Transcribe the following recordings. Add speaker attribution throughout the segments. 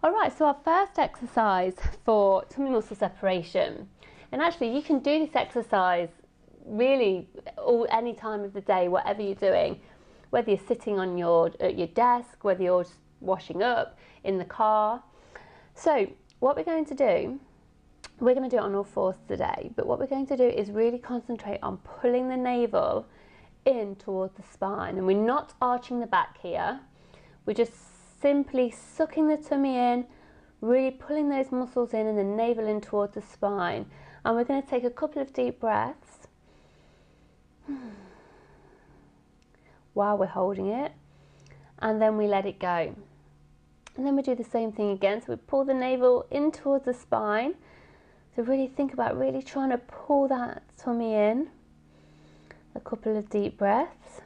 Speaker 1: All right, so our first exercise for tummy muscle separation, and actually you can do this exercise really any time of the day, whatever you're doing, whether you're sitting on at your desk, whether you're just washing up, in the car. So what we're going to do, we're going to do it on all fours today, but what we're going to do is really concentrate on pulling the navel in towards the spine, and we're not arching the back here, we're just simply sucking the tummy in, really pulling those muscles in and the navel in towards the spine. And we're going to take a couple of deep breaths while we're holding it, and then we let it go. And then we do the same thing again, so we pull the navel in towards the spine. So really think about really trying to pull that tummy in. A couple of deep breaths.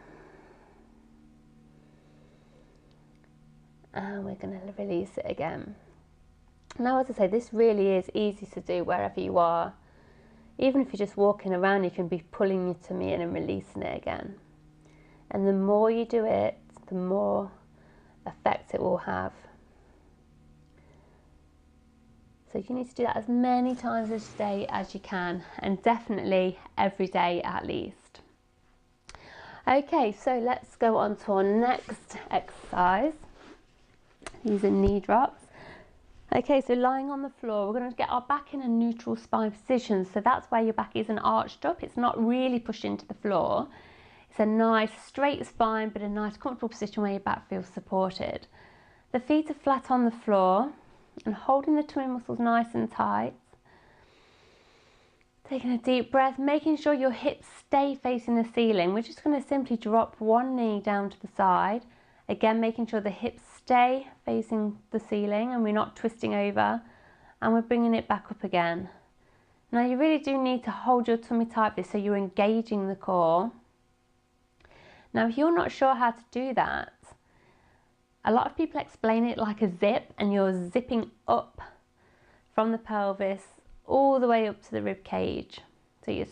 Speaker 1: And we're going to release it again. Now, as I say, this really is easy to do wherever you are. Even if you're just walking around, you can be pulling your tummy in and releasing it again. And the more you do it, the more effect it will have. So you need to do that as many times a day as you can, and definitely every day at least. Okay, so let's go on to our next exercise. These are knee drops. Okay, so lying on the floor, we're going to get our back in a neutral spine position. So that's where your back isn't arched up. It's not really pushed into the floor. It's a nice straight spine, but a nice comfortable position where your back feels supported. The feet are flat on the floor and holding the tummy muscles nice and tight. Taking a deep breath, making sure your hips stay facing the ceiling. We're just going to simply drop one knee down to the side. Again, making sure the hips stay facing the ceiling and we're not twisting over, and we're bringing it back up again. Now you really do need to hold your tummy tightly so you're engaging the core. Now if you're not sure how to do that, a lot of people explain it like a zip, and you're zipping up from the pelvis all the way up to the rib cage. So you're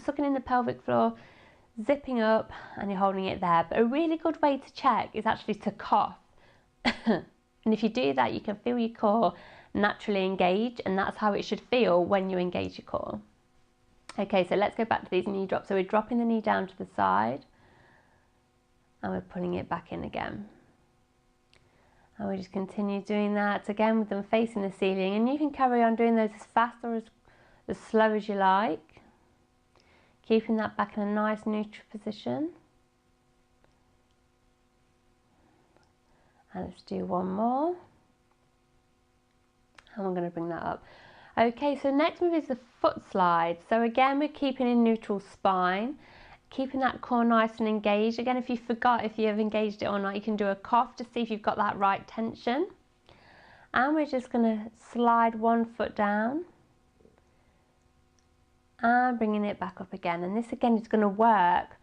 Speaker 1: sucking in the pelvic floor, zipping up, and you're holding it there. But a really good way to check is actually to cough. And if you do that, you can feel your core naturally engage, and that's how it should feel when you engage your core. Okay, so let's go back to these knee drops. So we're dropping the knee down to the side and we're pulling it back in again. And we just continue doing that again with them facing the ceiling, and you can carry on doing those as fast or as slow as you like, keeping that back in a nice neutral position. And let's do one more, and we're going to bring that up. Okay, so next move is the foot slide. So again, we're keeping in neutral spine, keeping that core nice and engaged. Again, if you forgot if you have engaged it or not, you can do a cough to see if you've got that right tension. And we're just going to slide one foot down and bringing it back up again. And this again is going to work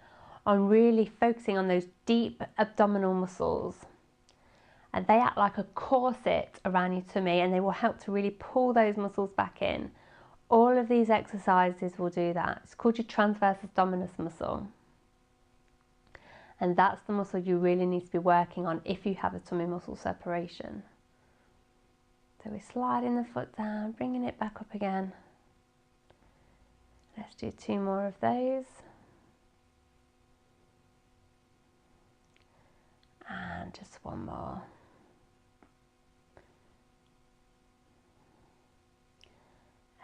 Speaker 1: on really focusing on those deep abdominal muscles. And they act like a corset around your tummy, and they will help to really pull those muscles back in. All of these exercises will do that. It's called your transverse abdominis muscle. And that's the muscle you really need to be working on if you have a tummy muscle separation. So we're sliding the foot down, bringing it back up again. Let's do two more of those. And just one more.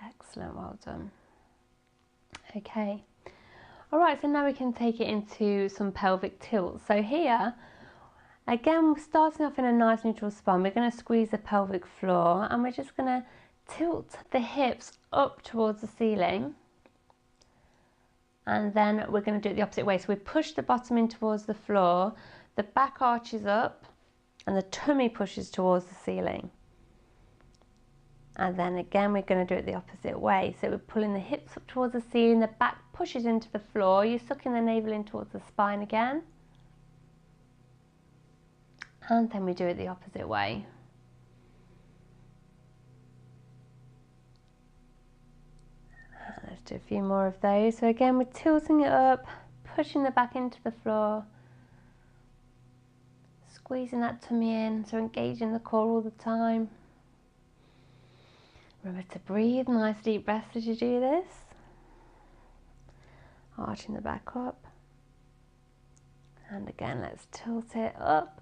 Speaker 1: Excellent, well done. Okay. All right, so now we can take it into some pelvic tilts. So here, again, we're starting off in a nice neutral spine. We're going to squeeze the pelvic floor, and we're just going to tilt the hips up towards the ceiling. And then we're going to do it the opposite way. So we push the bottom in towards the floor, the back arches up, and the tummy pushes towards the ceiling. And then again, we're going to do it the opposite way. So we're pulling the hips up towards the ceiling, the back pushes into the floor, you're sucking the navel in towards the spine again. And then we do it the opposite way. And let's do a few more of those. So again, we're tilting it up, pushing the back into the floor, squeezing that tummy in, so engaging the core all the time. Remember to breathe, nice deep breaths as you do this. Arching the back up. And again, let's tilt it up.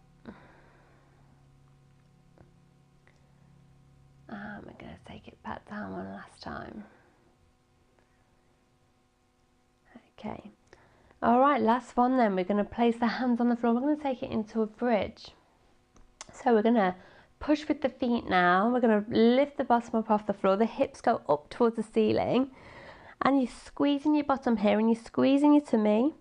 Speaker 1: And we're going to take it back down one last time. Okay. All right, last one then. We're going to place the hands on the floor. We're going to take it into a bridge. So we're going to push with the feet now. We're going to lift the bottom up off the floor. The hips go up towards the ceiling. And you're squeezing your bottom here and you're squeezing your tummy.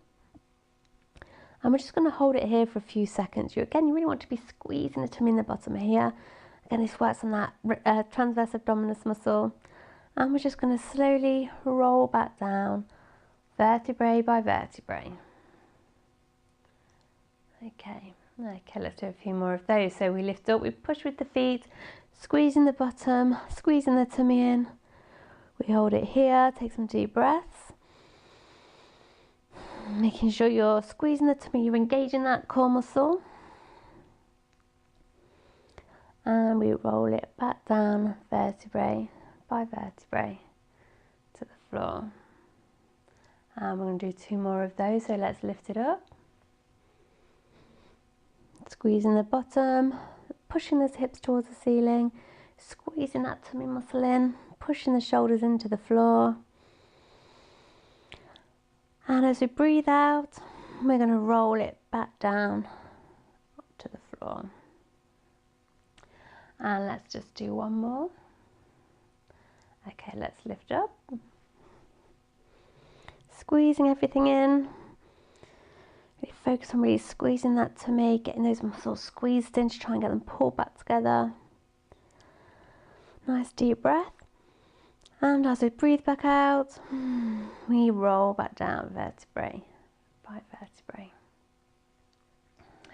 Speaker 1: And we're just going to hold it here for a few seconds. You really want to be squeezing the tummy in the bottom here. Again, this works on that transverse abdominis muscle. And we're just going to slowly roll back down, vertebrae by vertebrae. Okay, let's do a few more of those. So we lift up, we push with the feet, squeezing the bottom, squeezing the tummy in. We hold it here, take some deep breaths. Making sure you're squeezing the tummy, you're engaging that core muscle. And we roll it back down, vertebrae by vertebrae, to the floor. And we're going to do 2 more of those, so let's lift it up. Squeezing the bottom, pushing those hips towards the ceiling, squeezing that tummy muscle in, pushing the shoulders into the floor. And as we breathe out, we're going to roll it back down to the floor. And let's just do 1 more. Okay, let's lift up. Squeezing everything in. Really focus on really squeezing that tummy, getting those muscles squeezed in to try and get them pulled back together. Nice deep breath. And as we breathe back out, we roll back down, vertebrae by vertebrae.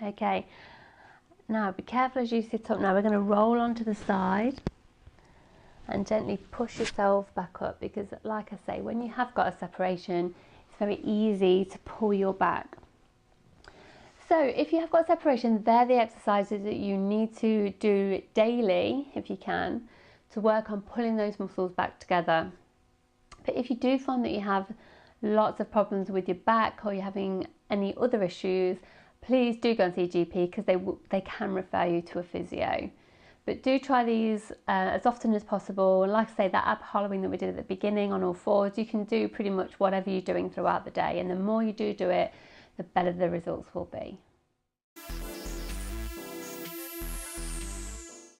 Speaker 1: Okay, now be careful as you sit up. Now we're going to roll onto the side and gently push yourself back up, because like I say, when you have got a separation, it's very easy to pull your back. So if you have got a separation, they're the exercises that you need to do daily, if you can, to work on pulling those muscles back together. But if you do find that you have lots of problems with your back, or you're having any other issues, please do go and see a GP, because they can refer you to a physio. But do try these as often as possible. And like I say, that ab hollowing that we did at the beginning on all fours, you can do pretty much whatever you're doing throughout the day. And the more you do it, the better the results will be.